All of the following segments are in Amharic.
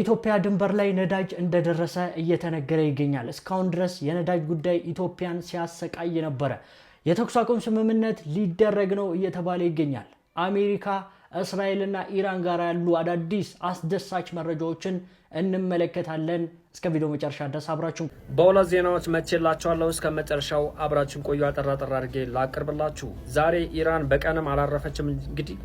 ኢትዮጵያ ድንበር ላይ ነዳጅ እንደደረሰ እየተነገረ ይገኛል። እስካሁን ድረስ የነዳጅ ጉዳይ ኢትዮጵያን ሲያሰቃይ ነበር። የተኩስ አቁም ስምምነት ሊደረግ ነው እየተባለ ይገኛል። አሜሪካ፣ እስራኤልና ኢራን ጋር ያሉ አዳዲስ አስደሳች መረጃዎችን እንመለከታለን። እስከ ቪዲዮ መጨረሻ ድረስ አብራችሁ በሁለት ዜናዎች መቼላችኋለሁ። እስከ መጨረሻው አብራችሁን ቆዩ። አጠራጠር አድርጌ ላቅርብላችሁ። ዛሬ ኢራን በቀንም አላረፈችም። እንግዲህ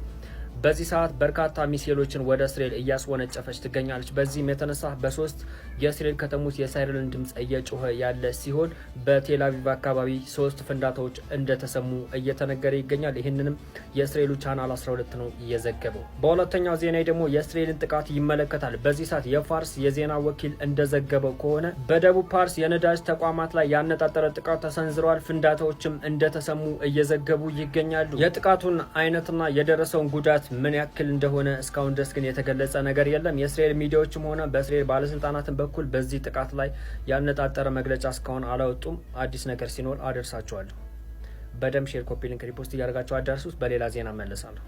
በዚህ ሰዓት በርካታ ሚሳኤሎችን ወደ እስራኤል እያስወነጨፈች ትገኛለች። በዚህም የተነሳ በሶስት የእስራኤል ከተሞች የሳይረን ድምጽ እየጮኸ ያለ ሲሆን በቴል አቪቭ አካባቢ 3 ፍንዳታዎች እንደተሰሙ እየተነገረ ይገኛል። ይህንንም የእስራኤሉ ቻናል 12 ነው እየዘገበው። በሁለተኛው ዜና ደግሞ የእስራኤልን ጥቃት ይመለከታል። በዚህ ሰዓት የፋርስ የዜና ወኪል እንደዘገበው ከሆነ በደቡብ ፓርስ የነዳጅ ተቋማት ላይ ያነጣጠረ ጥቃት ተሰንዝረዋል። ፍንዳታዎችም እንደተሰሙ እየዘገቡ ይገኛሉ። የጥቃቱን አይነትና የደረሰውን ጉዳት ምን ያክል እንደሆነ እስካሁን ድረስ ግን የተገለጸ ነገር የለም። የእስራኤል ሚዲያዎችም ሆነ በእስራኤል ባለስልጣናትን በኩል በዚህ ጥቃት ላይ ያነጣጠረ መግለጫ እስካሁን አላወጡም። አዲስ ነገር ሲኖር አደርሳችኋለሁ። በደም ሼር፣ ኮፒ ሊንክ፣ ሪፖስት እያደረጋችሁ አዳርሱት። በሌላ ዜና መለሳለሁ።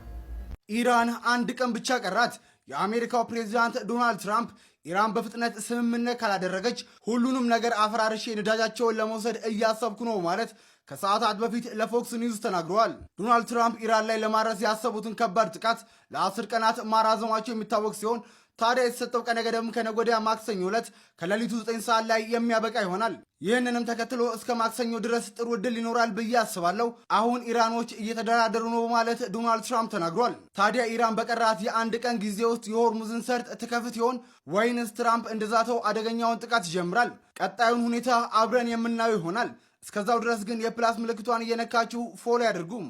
ኢራን አንድ ቀን ብቻ ቀራት። የአሜሪካው ፕሬዚዳንት ዶናልድ ትራምፕ ኢራን በፍጥነት ስምምነት ካላደረገች ሁሉንም ነገር አፈራርሼ ነዳጃቸውን ለመውሰድ እያሰብኩ ነው ማለት ከሰዓታት በፊት ለፎክስ ኒውስ ተናግረዋል። ዶናልድ ትራምፕ ኢራን ላይ ለማድረስ ያሰቡትን ከባድ ጥቃት ለ10 ቀናት ማራዘማቸው የሚታወቅ ሲሆን ታዲያ የተሰጠው ቀነ ገደም ከነገ ወዲያ ማክሰኞ ዕለት ከሌሊቱ 9 ሰዓት ላይ የሚያበቃ ይሆናል። ይህንንም ተከትሎ እስከ ማክሰኞ ድረስ ጥሩ ዕድል ይኖራል ብዬ አስባለሁ። አሁን ኢራኖች እየተደራደሩ ነው በማለት ዶናልድ ትራምፕ ተናግሯል። ታዲያ ኢራን በቀራት የአንድ ቀን ጊዜ ውስጥ የሆርሙዝን ሰርጥ ትከፍት ይሆን ወይንስ ትራምፕ እንደዛተው አደገኛውን ጥቃት ይጀምራል? ቀጣዩን ሁኔታ አብረን የምናየው ይሆናል። እስከዛው ድረስ ግን የፕላስ ምልክቷን እየነካችሁ ፎሎ ያድርጉም።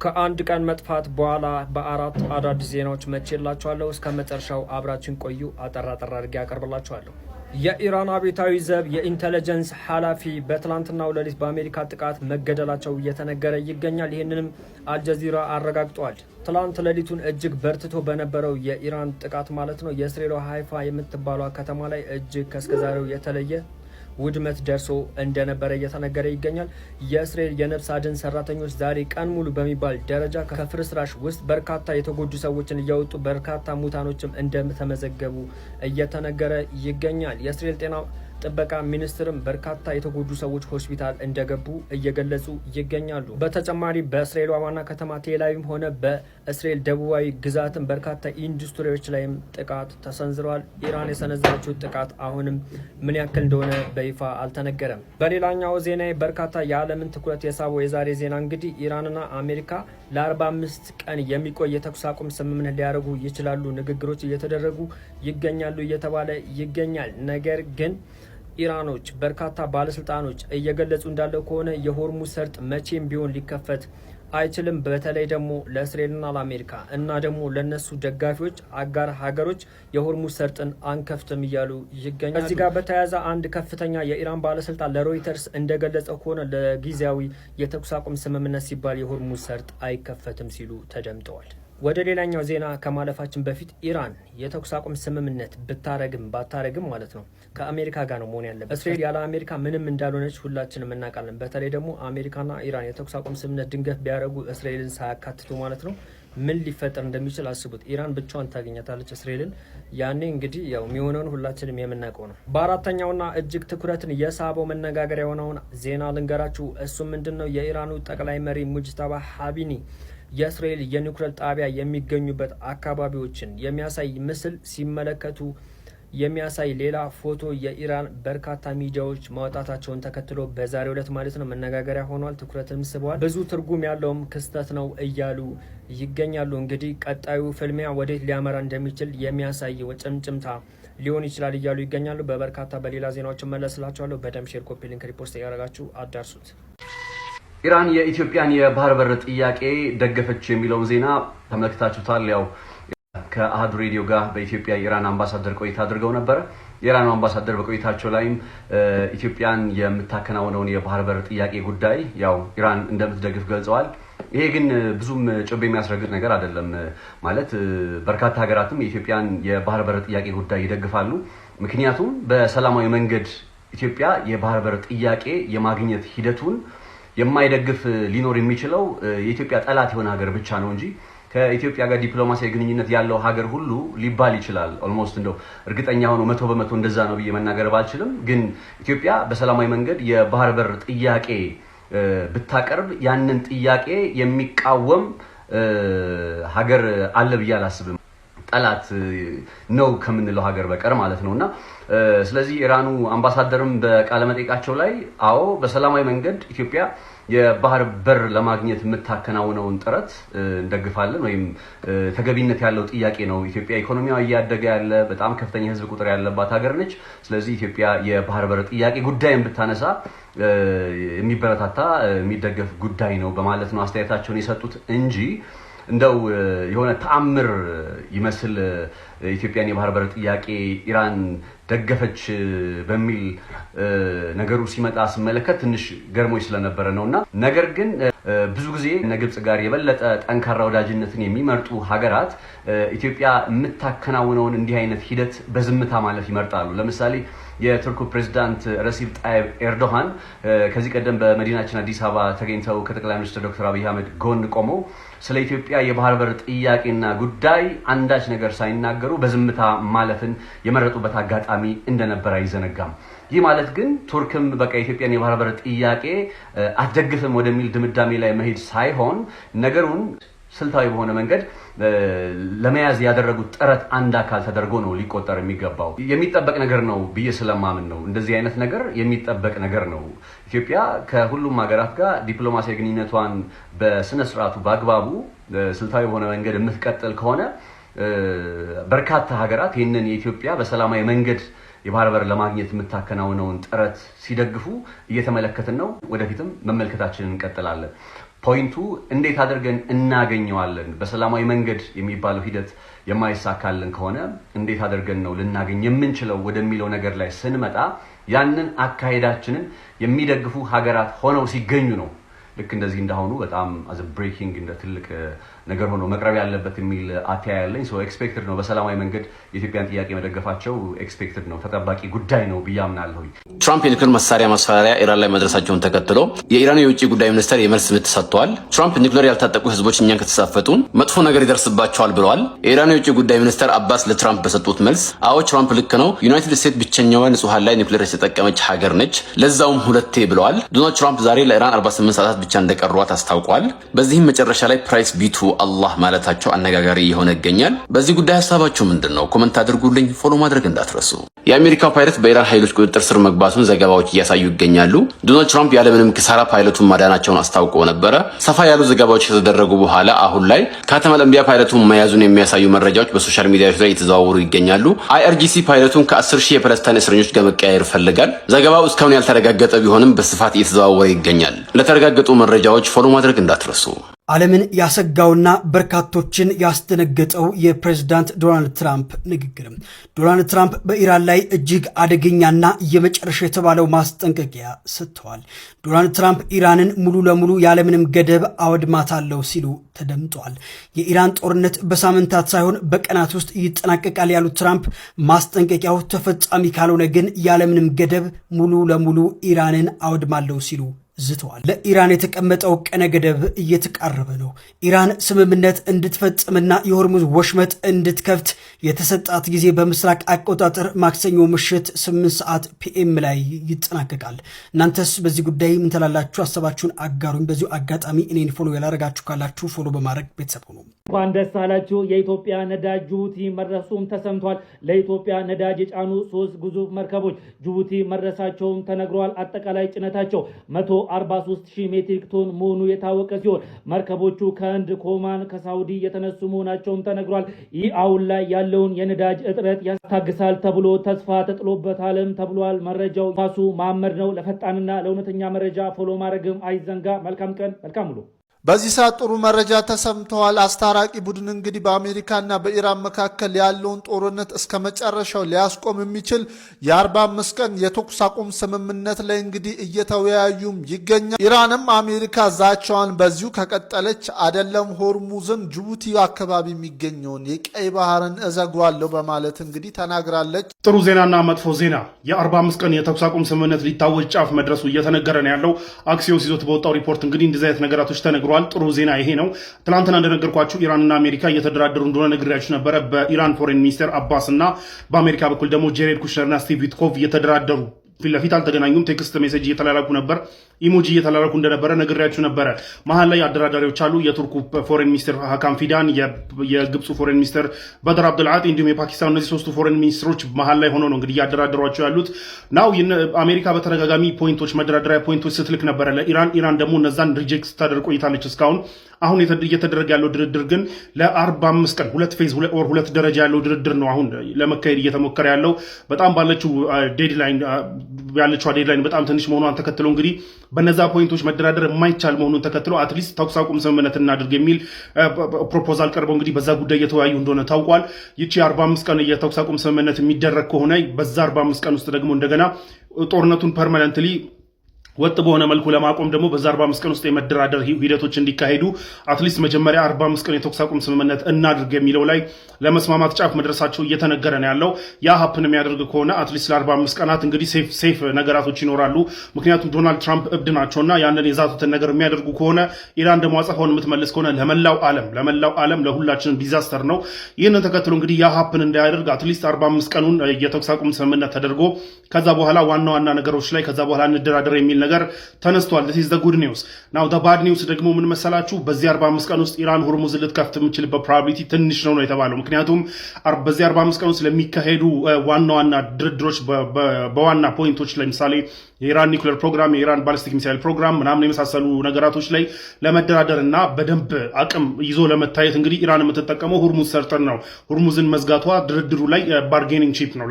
ከአንድ ቀን መጥፋት በኋላ በአራት አዳዲስ ዜናዎች መቼላችኋለሁ። እስከ መጨረሻው አብራችን ቆዩ። አጠራጠር አድርጌ ያቀርብላችኋለሁ። የኢራን አብዮታዊ ዘብ የኢንተለጀንስ ኃላፊ በትላንትናው ሌሊት በአሜሪካ ጥቃት መገደላቸው እየተነገረ ይገኛል። ይህንንም አልጀዚራ አረጋግጧል። ትላንት ሌሊቱን እጅግ በርትቶ በነበረው የኢራን ጥቃት ማለት ነው የእስራኤል ሃይፋ የምትባሏ ከተማ ላይ እጅግ ከእስከዛሬው የተለየ ውድመት ደርሶ እንደነበረ እየተነገረ ይገኛል። የእስራኤል የነፍስ አድን ሰራተኞች ዛሬ ቀን ሙሉ በሚባል ደረጃ ከፍርስራሽ ውስጥ በርካታ የተጎዱ ሰዎችን እያወጡ በርካታ ሙታኖችም እንደተመዘገቡ እየተነገረ ይገኛል። የእስራኤል ጤና ጥበቃ ሚኒስትርም በርካታ የተጎዱ ሰዎች ሆስፒታል እንደገቡ እየገለጹ ይገኛሉ። በተጨማሪ በእስራኤል ዋና ከተማ ቴል አቪቭም ሆነ በእስራኤል ደቡባዊ ግዛትም በርካታ ኢንዱስትሪዎች ላይም ጥቃት ተሰንዝረዋል። ኢራን የሰነዘረችው ጥቃት አሁንም ምን ያክል እንደሆነ በይፋ አልተነገረም። በሌላኛው ዜና በርካታ የዓለምን ትኩረት የሳበው የዛሬ ዜና እንግዲህ ኢራንና አሜሪካ ለ45 ቀን የሚቆይ የተኩስ አቁም ስምምነት ሊያደርጉ ይችላሉ። ንግግሮች እየተደረጉ ይገኛሉ እየተባለ ይገኛል። ነገር ግን ኢራኖች በርካታ ባለስልጣኖች እየገለጹ እንዳለው ከሆነ የሆርሙዝ ሰርጥ መቼም ቢሆን ሊከፈት አይችልም። በተለይ ደግሞ ለእስራኤልና ለአሜሪካ እና ደግሞ ለነሱ ደጋፊዎች አጋር ሀገሮች የሆርሙዝ ሰርጥን አንከፍትም እያሉ ይገኛሉ። እዚህ ጋር በተያያዘ አንድ ከፍተኛ የኢራን ባለስልጣን ለሮይተርስ እንደገለጸው ከሆነ ለጊዜያዊ የተኩስ አቁም ስምምነት ሲባል የሆርሙዝ ሰርጥ አይከፈትም ሲሉ ተደምጠዋል። ወደ ሌላኛው ዜና ከማለፋችን በፊት ኢራን የተኩስ አቁም ስምምነት ብታረግም ባታረግም ማለት ነው ከአሜሪካ ጋር ነው መሆን ያለበት። እስራኤል ያለ አሜሪካ ምንም እንዳልሆነች ሁላችንም እናውቃለን። በተለይ ደግሞ አሜሪካና ኢራን የተኩስ አቁም ስምምነት ድንገት ቢያደርጉ እስራኤልን ሳያካትቱ ማለት ነው ምን ሊፈጠር እንደሚችል አስቡት። ኢራን ብቻዋን ታገኛታለች እስራኤልን። ያኔ እንግዲህ ያው የሚሆነውን ሁላችንም የምናውቀው ነው። በአራተኛውና እጅግ ትኩረትን የሳበው መነጋገሪያ የሆነውን ዜና ልንገራችሁ። እሱም ምንድነው? የኢራኑ ጠቅላይ መሪ ሙጅታባ ሀቢኒ የእስራኤል የኒውክሌር ጣቢያ የሚገኙበት አካባቢዎችን የሚያሳይ ምስል ሲመለከቱ የሚያሳይ ሌላ ፎቶ የኢራን በርካታ ሚዲያዎች ማውጣታቸውን ተከትሎ በዛሬው ዕለት ማለት ነው መነጋገሪያ ሆኗል። ትኩረትም ስበዋል። ብዙ ትርጉም ያለውም ክስተት ነው እያሉ ይገኛሉ። እንግዲህ ቀጣዩ ፍልሚያ ወዴት ሊያመራ እንደሚችል የሚያሳይ ጭምጭምታ ሊሆን ይችላል እያሉ ይገኛሉ። በበርካታ በሌላ ዜናዎች መለስላችኋለሁ። በደም ሼር፣ ኮፒ ሊንክ፣ ሪፖስት እያደረጋችሁ አዳርሱት። ኢራን የኢትዮጵያን የባህር በር ጥያቄ ደገፈች የሚለውን ዜና ተመልክታችሁታል። ያው ከአሃዱ ሬዲዮ ጋር በኢትዮጵያ የኢራን አምባሳደር ቆይታ አድርገው ነበር። የኢራኑ አምባሳደር በቆይታቸው ላይም ኢትዮጵያን የምታከናውነውን የባህር በር ጥያቄ ጉዳይ ያው ኢራን እንደምትደግፍ ገልጸዋል። ይሄ ግን ብዙም ጭብ የሚያስረግጥ ነገር አይደለም። ማለት በርካታ ሀገራትም የኢትዮጵያን የባህር በር ጥያቄ ጉዳይ ይደግፋሉ። ምክንያቱም በሰላማዊ መንገድ ኢትዮጵያ የባህር በር ጥያቄ የማግኘት ሂደቱን የማይደግፍ ሊኖር የሚችለው የኢትዮጵያ ጠላት የሆነ ሀገር ብቻ ነው እንጂ ከኢትዮጵያ ጋር ዲፕሎማሲያዊ ግንኙነት ያለው ሀገር ሁሉ ሊባል ይችላል። ኦልሞስት እንደው እርግጠኛ ሆኖ 100% እንደዛ ነው ብዬ መናገር ባልችልም፣ ግን ኢትዮጵያ በሰላማዊ መንገድ የባህር በር ጥያቄ ብታቀርብ ያንን ጥያቄ የሚቃወም ሀገር አለ ብዬ አላስብም። ጠላት ነው ከምንለው ሀገር በቀር ማለት ነውና ስለዚህ ኢራኑ አምባሳደርም በቃለ መጠይቃቸው ላይ አዎ በሰላማዊ መንገድ ኢትዮጵያ የባህር በር ለማግኘት የምታከናውነውን ጥረት እንደግፋለን ወይም ተገቢነት ያለው ጥያቄ ነው። ኢትዮጵያ ኢኮኖሚዋ እያደገ ያለ በጣም ከፍተኛ ሕዝብ ቁጥር ያለባት ሀገር ነች። ስለዚህ ኢትዮጵያ የባህር በር ጥያቄ ጉዳይን ብታነሳ የሚበረታታ የሚደገፍ ጉዳይ ነው በማለት ነው አስተያየታቸውን የሰጡት እንጂ እንደው የሆነ ተአምር ይመስል ኢትዮጵያን የባህር በር ጥያቄ ኢራን ደገፈች በሚል ነገሩ ሲመጣ ስመለከት ትንሽ ገርሞኝ ስለነበረ ነውና ነገር ግን ብዙ ጊዜ ከግብጽ ጋር የበለጠ ጠንካራ ወዳጅነትን የሚመርጡ ሀገራት ኢትዮጵያ የምታከናውነውን እንዲህ አይነት ሂደት በዝምታ ማለፍ ይመርጣሉ። ለምሳሌ የቱርኩ ፕሬዝዳንት ረሲብ ጣይብ ኤርዶሃን ከዚህ ቀደም በመዲናችን አዲስ አበባ ተገኝተው ከጠቅላይ ሚኒስትር ዶክተር አብይ አህመድ ጎን ቆመው ስለ ኢትዮጵያ የባህር በር ጥያቄና ጉዳይ አንዳች ነገር ሳይናገሩ በዝምታ ማለፍን የመረጡበት አጋጣሚ እንደነበር አይዘነጋም። ይህ ማለት ግን ቱርክም በቃ የኢትዮጵያን የባህር በር ጥያቄ አትደግፍም ወደሚል ድምዳሜ ላይ መሄድ ሳይሆን ነገሩን ስልታዊ በሆነ መንገድ ለመያዝ ያደረጉት ጥረት አንድ አካል ተደርጎ ነው ሊቆጠር የሚገባው። የሚጠበቅ ነገር ነው ብዬ ስለማምን ነው። እንደዚህ አይነት ነገር የሚጠበቅ ነገር ነው። ኢትዮጵያ ከሁሉም ሀገራት ጋር ዲፕሎማሲያዊ ግንኙነቷን በስነ ስርዓቱ በአግባቡ ስልታዊ በሆነ መንገድ የምትቀጥል ከሆነ በርካታ ሀገራት ይህንን የኢትዮጵያ በሰላማዊ መንገድ የባህር በር ለማግኘት የምታከናውነውን ጥረት ሲደግፉ እየተመለከትን ነው። ወደፊትም መመልከታችንን እንቀጥላለን። ፖይንቱ እንዴት አድርገን እናገኘዋለን? በሰላማዊ መንገድ የሚባለው ሂደት የማይሳካልን ከሆነ እንዴት አድርገን ነው ልናገኝ የምንችለው ወደሚለው ነገር ላይ ስንመጣ ያንን አካሄዳችንን የሚደግፉ ሀገራት ሆነው ሲገኙ ነው ልክ እንደዚህ እንዳሆኑ በጣም አዘ ብሬኪንግ እንደ ትልቅ ነገር ሆኖ መቅረብ ያለበት የሚል አተያያለኝ። ሶ ኤክስፔክትድ ነው በሰላማዊ መንገድ የኢትዮጵያን ጥያቄ መደገፋቸው ኤክስፔክትድ ነው፣ ተጠባቂ ጉዳይ ነው ብዬ አምናለሁ። ትራምፕ የኒውክሌር መሳሪያ ማስፈራሪያ ኢራን ላይ መድረሳቸውን ተከትሎ የኢራን የውጭ ጉዳይ ሚኒስትር የመልስ ምት ሰጥተዋል። ትራምፕ ኒውክሌር ያልታጠቁ ህዝቦች እኛን ከተሳፈጡን መጥፎ ነገር ይደርስባቸዋል ብለዋል። የኢራን የውጭ ጉዳይ ሚኒስትር አባስ ለትራምፕ በሰጡት መልስ አዎ ትራምፕ ልክ ነው፣ ዩናይትድ ስቴትስ ብቸኛዋ ንጹሃን ላይ ኒውክሌር የተጠቀመች ሀገር ነች፣ ለዛውም ሁለቴ ብለዋል። ዶናልድ ትራምፕ ዛሬ ለኢራን 48 ሰዓታት ብቻ እንደቀሯት አስታውቋል። በዚህም መጨረሻ ላይ ፕራይስ ቢቱ አላህ ማለታቸው አነጋጋሪ የሆነ ይገኛል። በዚህ ጉዳይ ሀሳባችሁ ምንድነው? ኮሜንት አድርጉልኝ። ፎሎ ማድረግ እንዳትረሱ። የአሜሪካው ፓይለት በኢራን ኃይሎች ቁጥጥር ስር መግባቱን ዘገባዎች እያሳዩ ይገኛሉ። ዶናልድ ትራምፕ ያለምንም ክሳራ ፓይለቱን ማዳናቸውን አስታውቀው ነበረ። ሰፋ ያሉ ዘገባዎች ከተደረጉ በኋላ አሁን ላይ ካተመል አንቢያ ፓይለቱን መያዙን የሚያሳዩ መረጃዎች በሶሻል ሚዲያዎች ላይ የተዘዋወሩ ይገኛሉ። IRGC ፓይለቱን ከ10,000 የፓለስታይን እስረኞች ጋር መቀያየር ፈልጋል። ዘገባው እስካሁን ያልተረጋገጠ ቢሆንም በስፋት እየተዘዋወረ ይገኛል። ለተረጋገጡ መረጃዎች ፎሎ ማድረግ እንዳትረሱ። ዓለምን ያሰጋውና በርካቶችን ያስደነገጠው የፕሬዝዳንት ዶናልድ ትራምፕ ንግግርም ዶናልድ ትራምፕ በኢራን ላይ እጅግ አደገኛና የመጨረሻ የተባለው ማስጠንቀቂያ ሰጥተዋል። ዶናልድ ትራምፕ ኢራንን ሙሉ ለሙሉ ያለምንም ገደብ አወድማታለሁ ሲሉ ተደምጠዋል። የኢራን ጦርነት በሳምንታት ሳይሆን በቀናት ውስጥ ይጠናቀቃል ያሉት ትራምፕ ማስጠንቀቂያው ተፈጻሚ ካልሆነ ግን ያለምንም ገደብ ሙሉ ለሙሉ ኢራንን አወድማለሁ ሲሉ ዝተዋል። ለኢራን የተቀመጠው ቀነ ገደብ እየተቃረበ ነው። ኢራን ስምምነት እንድትፈጽምና የሆርሙዝ ወሽመጥ እንድትከፍት የተሰጣት ጊዜ በምስራቅ አቆጣጠር ማክሰኞ ምሽት 8 ሰዓት PM ላይ ይጠናቀቃል። እናንተስ በዚህ ጉዳይ ምን ትላላችሁ? ሀሳባችሁን አጋሩኝ። በዚሁ አጋጣሚ እኔን ፎሎ ያላረጋችሁ ካላችሁ ፎሎ በማድረግ ቤተሰብ ሁኑ። እንኳን ደስ አላችሁ። የኢትዮጵያ ነዳጅ ጅቡቲ መድረሱም ተሰምቷል። ለኢትዮጵያ ነዳጅ የጫኑ 3 ግዙፍ መርከቦች ጅቡቲ መድረሳቸውም ተነግሯል። አጠቃላይ ጭነታቸው 143,000 ሜትሪክ ቶን መሆኑ የታወቀ ሲሆን መርከቦቹ ከህንድ፣ ከኦማን፣ ከሳውዲ የተነሱ መሆናቸውም ተነግሯል። ይህ አሁን ላይ ያለውን የነዳጅ እጥረት ያስታግሳል ተብሎ ተስፋ ተጥሎበታልም ተብሏል። መረጃው ፋሱ መሐመድ ነው። ለፈጣንና ለእውነተኛ መረጃ ፎሎ ማድረግም አይዘንጋ። መልካም ቀን፣ መልካም ውሎ። በዚህ ሰዓት ጥሩ መረጃ ተሰምተዋል። አስታራቂ ቡድን እንግዲህ በአሜሪካና በኢራን መካከል ያለውን ጦርነት እስከ መጨረሻው ሊያስቆም የሚችል የ45 ቀን የተኩስ አቁም ስምምነት ላይ እንግዲህ እየተወያዩም ይገኛል። ኢራንም አሜሪካ ዛቻዋን በዚሁ ከቀጠለች አይደለም ሆርሙዝን ጅቡቲ አካባቢ የሚገኘውን የቀይ ባህርን እዘጓለሁ በማለት እንግዲህ ተናግራለች። ጥሩ ዜናና መጥፎ ዜና። የ45 ቀን የተኩስ አቁም ስምምነት ሊታወጅ ጫፍ መድረሱ እየተነገረ ነው ያለው። አክሲዮስ ይዞት በወጣው ሪፖርት እንግዲህ እንደዚህ አይነት ነገራቶች ተነግሯል። ተነግሯል። ጥሩ ዜና ይሄ ነው። ትናንትና እንደነገርኳችሁ ኢራንና አሜሪካ እየተደራደሩ እንደሆነ ነግሬያችሁ ነበረ። በኢራን ፎሬን ሚኒስቴር አባስ እና በአሜሪካ በኩል ደግሞ ጄሬድ ኩሽነርና ስቲቭ ዊትኮቭ እየተደራደሩ ፊት ለፊት አልተገናኙም። ቴክስት ሜሴጅ እየተላላኩ ነበር፣ ኢሞጂ እየተላላኩ እንደነበረ ነግሬያችሁ ነበረ። መሀል ላይ አደራዳሪዎች አሉ። የቱርኩ ፎሬን ሚኒስትር ሀካም ፊዳን፣ የግብፁ ፎሬን ሚኒስትር በድር አብዱልዓጢ እንዲሁም የፓኪስታን እነዚህ ሶስቱ ፎሬን ሚኒስትሮች መሀል ላይ ሆነው ነው እንግዲህ እያደራደሯቸው ያሉት። ናው አሜሪካ በተደጋጋሚ ፖይንቶች መደራደሪያ ፖይንቶች ስትልክ ነበረ ለኢራን። ኢራን ደግሞ እነዛን ሪጀክት ስታደርግ ቆይታለች እስካሁን። አሁን እየተደረገ ያለው ድርድር ግን ለ45 ቀን ሁለት ፌዝ ኦር ሁለት ደረጃ ያለው ድርድር ነው አሁን ለመካሄድ እየተሞከረ ያለው። በጣም ባለችው ዴድላይን በጣም ትንሽ መሆኗን ተከትሎ እንግዲህ በነዛ ፖይንቶች መደራደር የማይቻል መሆኑን ተከትሎ አትሊስት ተኩስ አቁም ስምምነት እናድርግ የሚል ፕሮፖዛል ቀርበው እንግዲህ በዛ ጉዳይ እየተወያዩ እንደሆነ ታውቋል። ይቺ 45 ቀን የተኩስ አቁም ስምምነት የሚደረግ ከሆነ በዛ 45 ቀን ውስጥ ደግሞ እንደገና ጦርነቱን ፐርማነንትሊ ወጥ በሆነ መልኩ ለማቆም ደግሞ በዛ 45 ቀን ውስጥ የመደራደር ሂደቶች እንዲካሄዱ አትሊስት መጀመሪያ 45 ቀን የተኩስ አቁም ስምምነት እናድርግ የሚለው ላይ ለመስማማት ጫፍ መድረሳቸው እየተነገረ ነው ያለው። ያ ሀፕን የሚያደርግ ከሆነ አትሊስት ለ45 ቀናት እንግዲህ ሴፍ ነገራቶች ይኖራሉ። ምክንያቱም ዶናልድ ትራምፕ እብድ ናቸውና ያንን የዛቱትን ነገር የሚያደርጉ ከሆነ ኢራን ደግሞ አጸፋውን የምትመልስ ከሆነ ለመላው ዓለም ለሁላችንም ዲዛስተር ነው። ይህንን ተከትሎ እንግዲህ ያ ሀፕን እንዳያደርግ አትሊስት 45 ቀኑን የተኩስ አቁም ስምምነት ተደርጎ ከዛ በኋላ ዋና ነገሮች ላይ ከዛ በኋላ እንደራደር የሚል ነገር ተነስቷል። this is the good news. now the bad news ደግሞ ምን መሰላችሁ? በዚህ 45 ቀን ውስጥ ኢራን ሆርሙዝ ልትከፍት የምትችልበት ፕሮባቢሊቲ ትንሽ ነው የተባለው። ምክንያቱም በዚህ 45 ቀን ውስጥ ለሚካሄዱ ዋና ድርድሮች በዋና ፖይንቶች ለምሳሌ የኢራን ኒውክሌር ፕሮግራም፣ የኢራን ባሊስቲክ ሚሳይል ፕሮግራም ምናምን የመሳሰሉ ነገራቶች ላይ ለመደራደር እና በደንብ አቅም ይዞ ለመታየት እንግዲህ ኢራን የምትጠቀመው ሆርሙዝ ሰርጠን ነው። ሆርሙዝን መዝጋቷ ድርድሩ ላይ ባርጌኒንግ ቺፕ ነው፣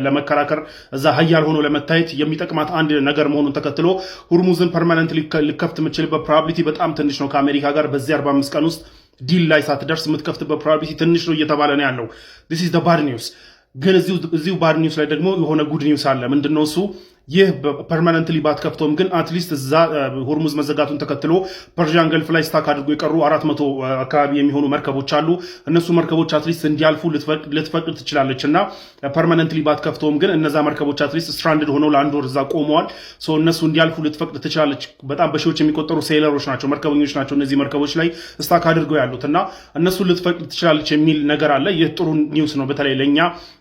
ለመከራከር እዛ ሀያል ሆኖ ለመታየት የሚጠቅማት አንድ ነገር መሆኑን ተከትሎ ሆርሙዝን ፐርማነንት ሊከፍት የምችልበት ፕሮባቢሊቲ በጣም ትንሽ ነው። ከአሜሪካ ጋር በዚህ 45 ቀን ውስጥ ዲል ላይ ሳትደርስ የምትከፍትበት ፕሮባቢሊቲ ትንሽ ነው እየተባለ ነው ያለው። this is the bad news። ግን እዚሁ ባድ ኒውስ ላይ ደግሞ የሆነ ጉድ ኒውስ አለ። ምንድነው እሱ? ይህ ፐርማነንትሊ ባትከፍቶም ግን አትሊስት እዛ ሆርሙዝ መዘጋቱን ተከትሎ ፐርሺያን ገልፍ ላይ ስታክ አድርጎ የቀሩ 400 አካባቢ የሚሆኑ መርከቦች አሉ። እነሱ መርከቦች አትሊስት እንዲያልፉ ልትፈቅድ ትችላለች እና ፐርማነንትሊ ባትከፍቶም ግን እነዛ መርከቦች አትሊስት ስትራንድድ ሆነው ለአንድ ወር እዛ ቆመዋል። እነሱ እንዲያልፉ ልትፈቅድ ትችላለች። በጣም በሺዎች የሚቆጠሩ ሴለሮች ናቸው፣ መርከበኞች ናቸው እነዚህ መርከቦች ላይ ስታክ አድርገው ያሉት እና እነሱ ልትፈቅድ ትችላለች የሚል ነገር አለ። ይህ ጥሩ ኒውስ ነው። በተለይ ለእኛ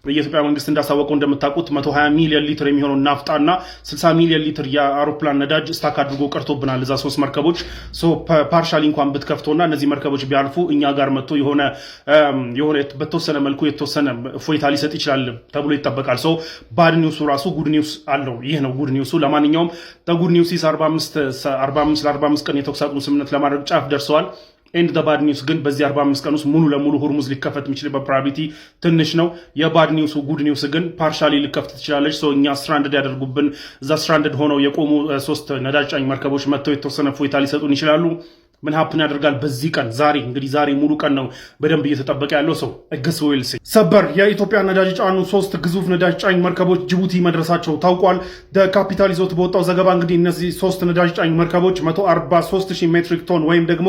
የኢትዮጵያ መንግስት እንዳሳወቀው እንደምታውቁት 120 ሚሊዮን ሊትር የሚሆነው ናፍጣና 60 ሚሊዮን ሊትር የአውሮፕላን ነዳጅ ስታክ አድርጎ ቀርቶብናል እዛ 3 መርከቦች። ፓርሻሊ እንኳን ብትከፍቶና እነዚህ መርከቦች ቢያልፉ እኛ ጋር መጥቶ የሆነ በተወሰነ መልኩ የተወሰነ እፎይታ ሊሰጥ ይችላል ተብሎ ይጠበቃል። ባድ ኒውሱ ራሱ ጉድ ኒውስ አለው። ይህ ነው ጉድ ኒውሱ። ለማንኛውም ጉድ ኒውስ 45 ቀን የተኩስ አቁም ስምምነት ለማድረግ ጫፍ ደርሰዋል። ኤንድ ደ ባድ ኒውስ ግን በዚህ 45 ቀን ውስጥ ሙሉ ለሙሉ ሆርሙዝ ሊከፈት የሚችልበት ፕሮባቢሊቲ ትንሽ ነው። የባድ ኒውሱ ጉድ ኒውስ ግን ፓርሻሊ ሊከፍት ትችላለች። እኛ ስትራንድድ ያደርጉብን እዛ ስትራንድድ ሆነው የቆሙ 3 ነዳጅ ጫኝ መርከቦች መጥተው የተወሰነ ፎይታ ሊሰጡን ይችላሉ። ምን ሀፕን ያደርጋል በዚህ ቀን? ዛሬ ሙሉ ቀን ነው በደንብ እየተጠበቀ ያለው ሰው እግስ ዌል ሲ ሰበር የኢትዮጵያ ነዳጅ ጫኑ 3 ግዙፍ ነዳጅ ጫኝ መርከቦች ጅቡቲ መድረሳቸው ታውቋል። ካፒታል ይዞት በወጣው ዘገባ እንግዲህ እነዚህ 3 ነዳጅ ጫኝ መርከቦች 143,000 ሜትሪክ ቶን ወይም ደግሞ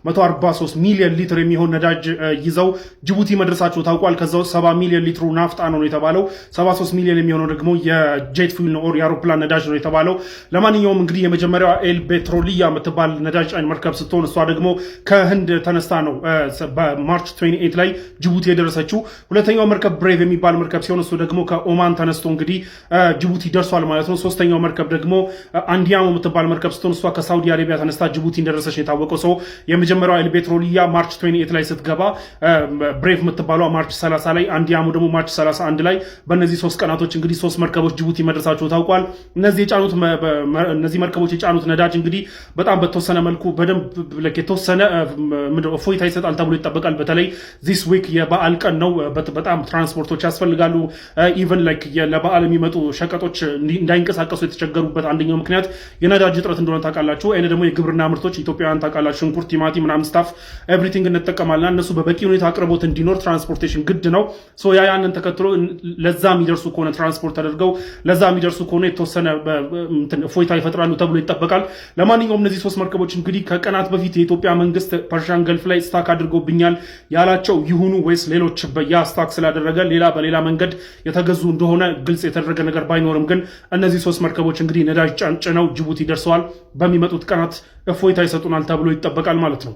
143 ሚሊዮን ሊትር የሚሆን ነዳጅ ይዘው ጅቡቲ መድረሳቸው ታውቋል። ከዛ ውስጥ 70 ሚሊዮን ሊትሩ ናፍጣ ነው የተባለው። 73 ሚሊዮን የሚሆነው ደግሞ የጄት ፉል ነው የአውሮፕላን ነዳጅ ነው የተባለው። ለማንኛውም እንግዲህ የመጀመሪያዋ ኤል ቤትሮሊያ የምትባል ነዳጅ ጫኝ መርከብ ስትሆን እሷ ደግሞ ከህንድ ተነስታ ነው በማርች 28 ላይ ጅቡቲ የደረሰችው። ሁለተኛው መርከብ ብሬቭ የሚባል መርከብ ሲሆን እሱ ደግሞ ከኦማን ተነስቶ እንግዲህ ጅቡቲ ደርሷል ማለት ነው። ሶስተኛው መርከብ ደግሞ አንዲያሞ የምትባል መርከብ ስትሆን እሷ ከሳውዲ አረቢያ ተነስታ ጅቡቲ እንደደረሰች ነው የታወቀው። የመጀመሪያው ኤል ቤትሮሊያ ማርች 28 ላይ ስትገባ፣ ብሬቭ የምትባለው ማርች 30 ላይ፣ አንዲያሞ ደግሞ ማርች 31 ላይ። በእነዚህ 3 ቀናቶች እንግዲህ 3 መርከቦች ጅቡቲ መድረሳቸው ታውቋል። እነዚህ መርከቦች የጫኑት ነዳጅ እንግዲህ በጣም በተወሰነ መልኩ በደንብ የተወሰነ እፎይታ ይሰጣል ተብሎ ይጠበቃል። በተለይ ዚስ ዊክ የበዓል ቀን ነው። በጣም ትራንስፖርቶች ያስፈልጋሉ። ኢቨን ለበዓል የሚመጡ ሸቀጦች እንዳይንቀሳቀሱ የተቸገሩበት አንደኛው ምክንያት የነዳጅ እጥረት እንደሆነ ታውቃላችሁ። አይነ ደግሞ የግብርና ምርቶች ኢትዮጵያውያን ታውቃላችሁ፣ ሽንኩርት፣ ቲማቲም ምናምን ስታፍ ኤቭሪቲንግ እንጠቀማልና እነሱ በበቂ ሁኔታ አቅርቦት እንዲኖር ትራንስፖርቴሽን ግድ ነው። ያንን ተከትሎ ለዛ የሚደርሱ ከሆነ ትራንስፖርት ተደርገው ለዛ የሚደርሱ ከሆነ የተወሰነ እፎይታ ይፈጥራሉ ተብሎ ይጠበቃል። ለማንኛውም እነዚህ 3 መርከቦች እንግዲህ ከቀናት በፊት በፊት የኢትዮጵያ መንግስት ፐርሺያን ገልፍ ላይ ስታክ አድርጎብኛል ያላቸው ይሁኑ ወይስ ሌሎች ያ ስታክ ስላደረገ ሌላ በሌላ መንገድ የተገዙ እንደሆነ ግልጽ የተደረገ ነገር ባይኖርም ግን እነዚህ 3 መርከቦች እንግዲህ ነዳጅ ጭነው ጅቡቲ ደርሰዋል። በሚመጡት ቀናት እፎይታ ይሰጡናል ተብሎ ይጠበቃል ማለት ነው።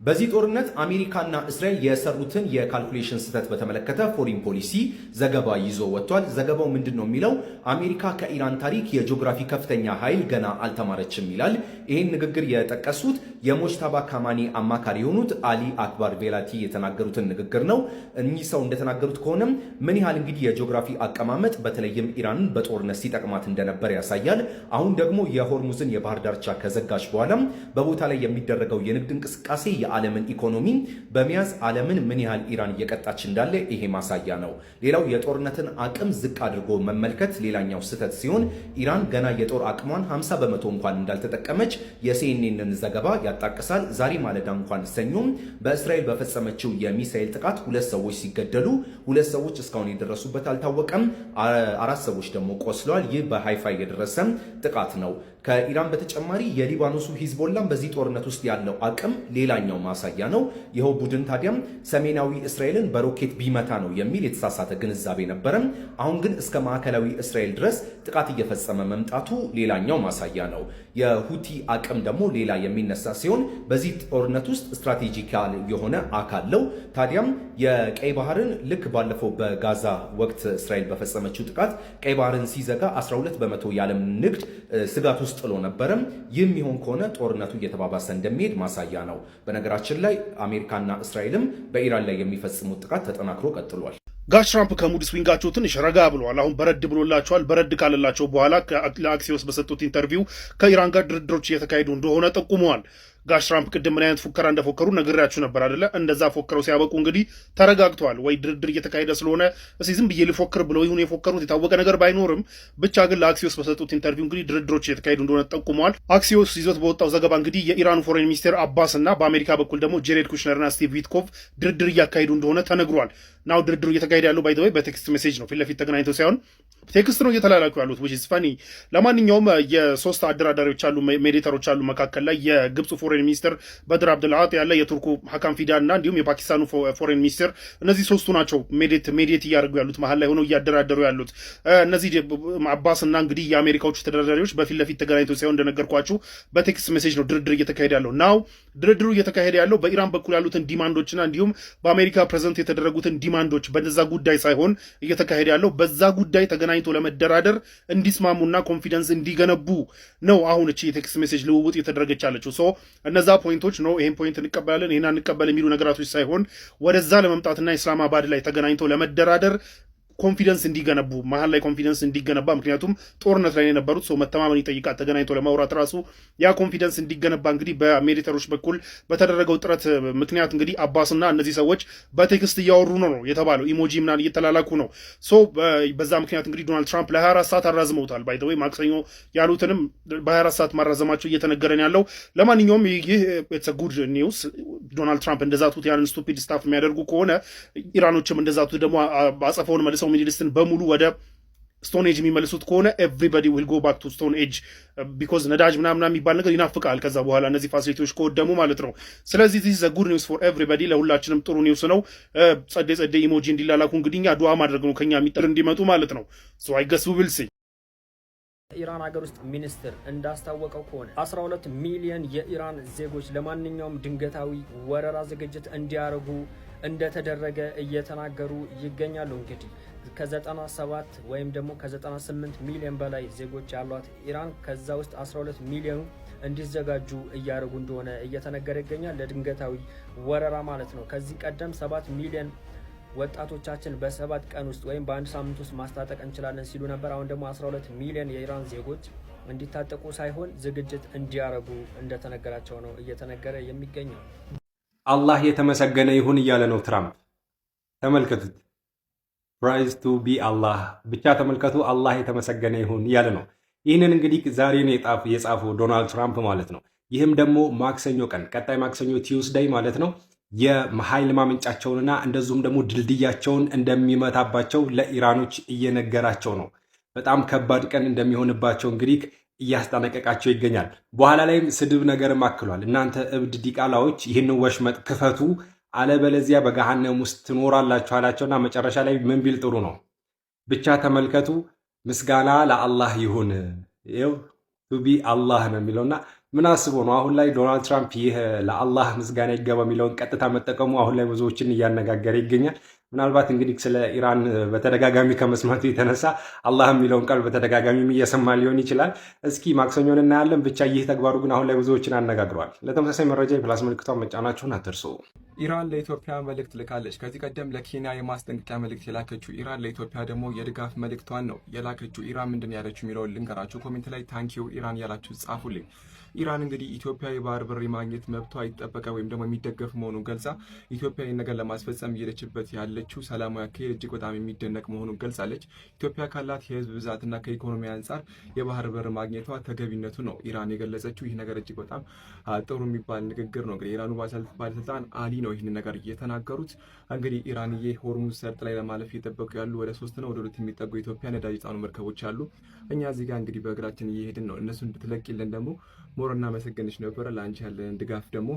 በዚህ ጦርነት አሜሪካና እስራኤል የሰሩትን የካልኩሌሽን ስህተት በተመለከተ ፎሪን ፖሊሲ ዘገባ ይዞ ወጥቷል። ዘገባው ምንድን ነው የሚለው? አሜሪካ ከኢራን ታሪክ የጂኦግራፊ ከፍተኛ ኃይል ገና አልተማረችም ይላል። ይህን ንግግር የጠቀሱት የሞጅታባ ካማኒ አማካሪ የሆኑት አሊ አክባር ቬላቲ የተናገሩትን ንግግር ነው። እኚህ ሰው እንደተናገሩት ከሆነም ምን ያህል እንግዲህ የጂኦግራፊ አቀማመጥ በተለይም ኢራንን በጦርነት ሲጠቅማት እንደነበር ያሳያል። አሁን ደግሞ የሆርሙዝን የባህር ዳርቻ ከዘጋች በኋላም በቦታ ላይ የሚደረገው የንግድ እንቅስቃሴ የዓለምን ኢኮኖሚ በመያዝ ዓለምን ምን ያህል ኢራን እየቀጣች እንዳለ ይሄ ማሳያ ነው። ሌላው የጦርነትን አቅም ዝቅ አድርጎ መመልከት ሌላኛው ስህተት ሲሆን ኢራን ገና የጦር አቅሟን 50 በመቶ እንኳን እንዳልተጠቀመች የሲኤንኤንን ዘገባ ያጣቅሳል። ዛሬ ማለዳ እንኳን ሰኞም በእስራኤል በፈጸመችው የሚሳኤል ጥቃት 2 ሰዎች ሲገደሉ 2 ሰዎች እስካሁን የደረሱበት አልታወቀም። 4 ሰዎች ደግሞ ቆስለዋል። ይህ በሃይፋ የደረሰ ጥቃት ነው። ከኢራን በተጨማሪ የሊባኖሱ ሂዝቦላም በዚህ ጦርነት ውስጥ ያለው አቅም ሌላኛው ማሳያ ነው። ይኸው ቡድን ታዲያም ሰሜናዊ እስራኤልን በሮኬት ቢመታ ነው የሚል የተሳሳተ ግንዛቤ ነበረም። አሁን ግን እስከ ማዕከላዊ እስራኤል ድረስ ጥቃት እየፈጸመ መምጣቱ ሌላኛው ማሳያ ነው። የሁቲ አቅም ደግሞ ሌላ የሚነሳ ሲሆን በዚህ ጦርነት ውስጥ ስትራቴጂካል የሆነ አካል ነው። ታዲያም የቀይ ባህርን ልክ ባለፈው በጋዛ ወቅት እስራኤል በፈጸመችው ጥቃት ቀይ ባህርን ሲዘጋ 12 በመቶ የዓለም ንግድ ስጋት ውስጥ ጥሎ ነበረም። ይህም ይሆን ከሆነ ጦርነቱ እየተባባሰ እንደሚሄድ ማሳያ ነው። በነገራችን ላይ አሜሪካና እስራኤልም በኢራን ላይ የሚፈጽሙት ጥቃት ተጠናክሮ ቀጥሏል። ጋሽ ትራምፕ ከሙድ ስዊንጋቸው ትንሽ ረጋ ብለዋል። አሁን በረድ ብሎላቸዋል። በረድ ካለላቸው በኋላ ለአክሲዮስ በሰጡት ኢንተርቪው ከኢራን ጋር ድርድሮች እየተካሄዱ እንደሆነ ጠቁመዋል። ጋሽ ትራምፕ ቅድም ምን አይነት ፉከራ እንደፎከሩ ነግሬያችሁ ነበር አይደለ? እንደዛ ፎከረው ሲያበቁ እንግዲህ ተረጋግተዋል። ወይ ድርድር እየተካሄደ ስለሆነ እስኪ ዝም ብዬ ልፎክር ብለው ይሁን የፎከሩት የታወቀ ነገር ባይኖርም ብቻ ግን ለአክሲዮስ በሰጡት ኢንተርቪው እንግዲህ ድርድሮች እየተካሄዱ እንደሆነ ጠቁመዋል። አክሲዮስ ይዞት በወጣው ዘገባ እንግዲህ የኢራኑ ፎሬን ሚኒስቴር አባስ እና በአሜሪካ በኩል ደግሞ ጄሬድ ኩሽነርና ስቲቭ ዊትኮቭ ድርድር እያካሄዱ እንደሆነ ተነግሯል። ናው ድርድሩ እየተካሄደ ያለው ባይ ዘ ወይ በቴክስት ሜሴጅ ነው። ፊት ለፊት ተገናኝተው ሳይሆን ቴክስት ነው እየተላላኩ ያሉት which is funny። ለማንኛውም የሶስት አደራዳሪዎች አሉ፣ ሜዲተሮች አሉ መካከል ላይ የግብፁ ፎሬን ሚኒስትር በድር አብዱልዓጢ ያለ፣ የቱርኩ ሐካም ፊዳን እና እንዲሁም የፓኪስታኑ ፎሬን ሚኒስትር። እነዚህ ሶስቱ ናቸው ሜዲት እያደረጉ ያሉት፣ መሀል ላይ ሆነው እያደራደሩ ያሉት። እነዚህ አባስ እና እንግዲህ የአሜሪካዎቹ ተደራዳሪዎች በፊት ለፊት ተገናኝተው ሳይሆን እንደነገርኳችሁ በቴክስት ሜሴጅ ነው ድርድር እየተካሄደ ያለው። ናው ድርድሩ እየተካሄደ ያለው በኢራን በኩል ያሉትን ዲማንዶችና እንዲሁም በአሜሪካ ፕሬዘንት የተደረጉትን ዲማንዶች በዛ ጉዳይ ሳይሆን እየተካሄደ ያለው በዛ ጉዳይ ተገናኝቶ ለመደራደር እንዲስማሙና ኮንፊደንስ እንዲገነቡ ነው። አሁን እቺ የቴክስት ሜሴጅ ልውውጥ እየተደረገች ያለችው ሶ እነዛ ፖይንቶች ነው። ይሄን ፖይንት እንቀበላለን ይሄን አንቀበል የሚሉ ነገራቶች ሳይሆን ወደዛ ለመምጣትና ኢስላማባድ ላይ ተገናኝቶ ለመደራደር ኮንፊደንስ እንዲገነቡ መሀል ላይ ኮንፊደንስ እንዲገነባ፣ ምክንያቱም ጦርነት ላይ የነበሩት ሰው መተማመን ይጠይቃል። ተገናኝቶ ለማውራት ራሱ ያ ኮንፊደንስ እንዲገነባ እንግዲህ በሜዲተሮች በኩል በተደረገው ጥረት ምክንያት እንግዲህ አባስና እነዚህ ሰዎች በቴክስት እያወሩ ነው የተባለው። ኢሞጂ ምናምን እየተላላኩ ነው። ሶ በዛ ምክንያት እንግዲህ ዶናልድ ትራምፕ ለ24 ሰዓት አራዝመውታል። ባይ ዘ ወይ ማክሰኞ ያሉትንም በ24 ሰዓት ማራዘማቸው እየተነገረን ያለው። ለማንኛውም ይህ ኢትስ አ ጉድ ኒውስ። ዶናልድ ትራምፕ እንደዛቱት ያንን ስቱፒድ ስታፍ የሚያደርጉ ከሆነ ኢራኖችም እንደዛቱት ደግሞ አጸፈውን መልሰው ሚድልስትን በሙሉ ወደ ስቶን ኤጅ የሚመልሱት ከሆነ ኤቭሪባዲ ዊል ጎ ባክ ቱ ስቶን ኤጅ ቢኮዝ ነዳጅ ምናምን የሚባል ነገር ይናፍቃል ከዛ በኋላ እነዚህ ፋሲሊቲዎች ከወደሙ ማለት ነው። ስለዚህ ዚስ ኢዝ አ ጉድ ኒውስ ፎር ኤቭሪባዲ፣ ለሁላችንም ጥሩ ኒውስ ነው። ጸዴ ኢሞጂ እንዲላላኩ እንግዲህ እኛ ዱዓ ማድረግ ነው ከኛ የሚጠር እንዲመጡ ማለት ነው። ሶ አይ ገስ ዊ ዊል ሲ። ኢራን ሀገር ውስጥ ሚኒስትር እንዳስታወቀው ከሆነ 12 ሚሊዮን የኢራን ዜጎች ለማንኛውም ድንገታዊ ወረራ ዝግጅት እንዲያደርጉ እንደተደረገ እየተናገሩ ይገኛሉ። እንግዲህ ከ97 ወይም ደግሞ ከ98 ሚሊዮን በላይ ዜጎች ያሏት ኢራን ከዛ ውስጥ 12 ሚሊዮኑ እንዲዘጋጁ እያደረጉ እንደሆነ እየተነገረ ይገኛል። ለድንገታዊ ወረራ ማለት ነው። ከዚህ ቀደም 7 ሚሊዮን ወጣቶቻችን በ7 ቀን ውስጥ ወይም በአንድ ሳምንት ውስጥ ማስታጠቅ እንችላለን ሲሉ ነበር። አሁን ደግሞ 12 ሚሊዮን የኢራን ዜጎች እንዲታጠቁ ሳይሆን ዝግጅት እንዲያደርጉ እንደተነገራቸው ነው እየተነገረ የሚገኘው። አላህ የተመሰገነ ይሁን እያለ ነው ትራምፕ። ተመልከቱት። ፕራይዝ ቱ ቢ አላህ ብቻ ተመልከቱ። አላህ የተመሰገነ ይሁን እያለ ነው። ይህንን እንግዲህ ዛሬ ነው የጻፈው ዶናልድ ትራምፕ ማለት ነው። ይህም ደግሞ ማክሰኞ ቀን ቀጣይ ማክሰኞ ቲውስዳይ ማለት ነው የኃይል ማመንጫቸውንና እንደዚሁም ደግሞ ድልድያቸውን እንደሚመታባቸው ለኢራኖች እየነገራቸው ነው። በጣም ከባድ ቀን እንደሚሆንባቸው እንግዲህ እያስጠነቀቃቸው ይገኛል። በኋላ ላይም ስድብ ነገርም አክሏል። እናንተ እብድ ዲቃላዎች ይህንን ወሽመጥ ክፈቱ፣ አለበለዚያ በገሃነም ውስጥ ትኖራላችሁ አላቸውና መጨረሻ ላይ ምን ቢል ጥሩ ነው? ብቻ ተመልከቱ። ምስጋና ለአላህ ይሁን። ይኸው ቱቢ አላህ ነው የሚለውና ምን አስቦ ነው አሁን ላይ ዶናልድ ትራምፕ ይህ ለአላህ ምስጋና ይገባ የሚለውን ቀጥታ መጠቀሙ አሁን ላይ ብዙዎችን እያነጋገረ ይገኛል። ምናልባት እንግዲህ ስለ ኢራን በተደጋጋሚ ከመስማቱ የተነሳ አላህ የሚለውን ቃል በተደጋጋሚ እየሰማ ሊሆን ይችላል። እስኪ ማክሰኞን እናያለን። ብቻ ይህ ተግባሩ ግን አሁን ላይ ብዙዎችን አነጋግረዋል። ለተመሳሳይ መረጃ የፕላስ ምልክቷን መጫናችሁን አትርሱ። ኢራን ለኢትዮጵያ መልእክት ልካለች። ከዚህ ቀደም ለኬንያ የማስጠንቀቂያ መልእክት የላከችው ኢራን ለኢትዮጵያ ደግሞ የድጋፍ መልእክቷን ነው የላከችው። ኢራን ምንድን ያለችው የሚለውን ልንገራችሁ። ኮሜንት ላይ ታንኪዩ ኢራን ያላችሁ ጻፉልኝ። ኢራን እንግዲህ ኢትዮጵያ የባህር በር የማግኘት መብቷ ይጠበቃ ወይም ደግሞ የሚደገፍ መሆኑን ገልጻ ኢትዮጵያ ይህን ነገር ለማስፈጸም እየሄደችበት ያለችው ሰላማዊ አካሄድ እጅግ በጣም የሚደነቅ መሆኑን ገልጻለች። ኢትዮጵያ ካላት የህዝብ ብዛትና ከኢኮኖሚ አንጻር የባህር በር ማግኘቷ ተገቢነቱ ነው ኢራን የገለጸችው። ይህ ነገር እጅግ በጣም ጥሩ የሚባል ንግግር ነው። እንግዲህ የኢራኑ ባለስልጣን አሊ ነው ይህን ነገር እየተናገሩት። እንግዲህ ኢራንዬ ሆርሙዝ ሰርጥ ላይ ለማለፍ እየጠበቁ ያሉ ወደ 3 ነው ወደ 2 የሚጠጉ ኢትዮጵያ ነዳጅ የጫኑ መርከቦች አሉ። እኛ እዚህ ጋር እንግዲህ በእግራችን እየሄድን ነው። እነሱ እንድትለቂልን ደግሞ ሞርና መሰገንሽ ነበረ። ለአንቺ ያለን ድጋፍ ደግሞ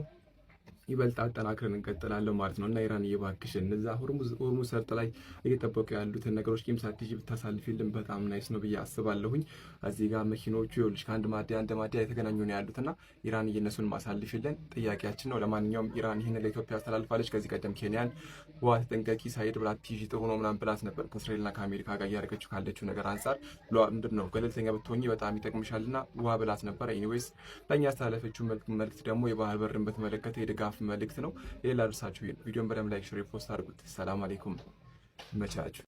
ይበልጥ አጠናክረን እንቀጥላለን ማለት ነው። እና ኢራን እየባክሽን እነዛ ሆርሙዝ ሰርጥ ላይ እየጠበቁ ያሉትን ነገሮች ቂም ሳትይዥ ብታሳልፊልን በጣም ናይስ ነው ብዬ አስባለሁኝ። እዚህ ጋር መኪኖቹ ይኸውልሽ ከአንድ ማዲያ አንድ ማዲያ የተገናኙ ነው ያሉትና ኢራን እየነሱን ማሳልፊልን ጥያቄያችን ነው። ለማንኛውም ኢራን ይህን ለኢትዮጵያ አስተላልፋለች። ከዚህ ቀደም ኬንያን ውሃ ተጠንቀቂ ሳይድ ብላ ትይዥ ጥሩ ነው ምናምን ብላት ነበር። ከእስራኤልና ከአሜሪካ ጋር እያደረገችው ካለችው ነገር አንጻር ምንድን ነው ገለልተኛ ብትሆኚ በጣም ይጠቅምሻልና ውሃ ብላት ነበር። ኤኒዌይስ ለእኛ ያስተላለፈችው መልክት ደግሞ የባህር በርን በተመለከተ የድጋፍ መልእክት ነው። ሌላ ደርሳችሁ ቪዲዮን በደንብ ላይክ፣ ሼር፣ ፖስት አድርጉት። ሰላም አለይኩም፣ ይመቻችሁ።